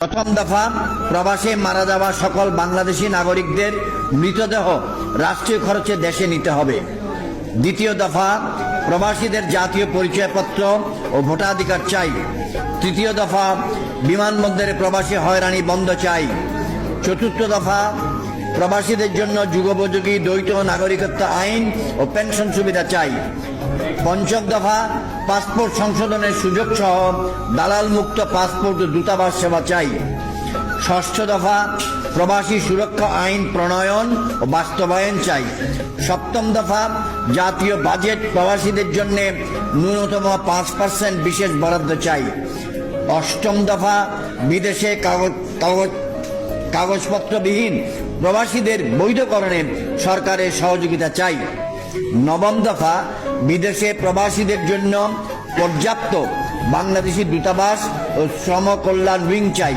প্রথম দফা, প্রবাসে মারা যাওয়া সকল বাংলাদেশি নাগরিকদের মৃতদেহ রাষ্ট্রীয় খরচে দেশে নিতে হবে। দ্বিতীয় দফা, প্রবাসীদের জাতীয় পরিচয়পত্র ও ভোটাধিকার চাই। তৃতীয় দফা, বিমানবন্দরে প্রবাসী হয়রানি বন্ধ চাই। চতুর্থ দফা, প্রবাসীদের জন্য যুগোপযোগী দ্বৈত নাগরিকত্ব আইন ও পেনশন সুবিধা চাই। পঞ্চম দফা, পাসপোর্ট সংশোধনের সুযোগ সহ দালাল মুক্ত পাসপোর্ট ও দূতাবাস সেবা চাই। ষষ্ঠ দফা, প্রবাসী সুরক্ষা আইন প্রণয়ন ও বাস্তবায়ন চাই। সপ্তম দফা, জাতীয় বাজেট প্রবাসীদের জন্য ন্যূনতম 5% বিশেষ বরাদ্দ চাই। অষ্টম দফা, বিদেশে কাগজপত্রবিহীন প্রবাসীদের বৈধকরণে সরকারের সহযোগিতা চাই। নবম দফা, বিদেশে প্রবাসীদের জন্য পর্যাপ্ত বাংলাদেশি দূতাবাস ও শ্রম কল্যাণ উইং চাই।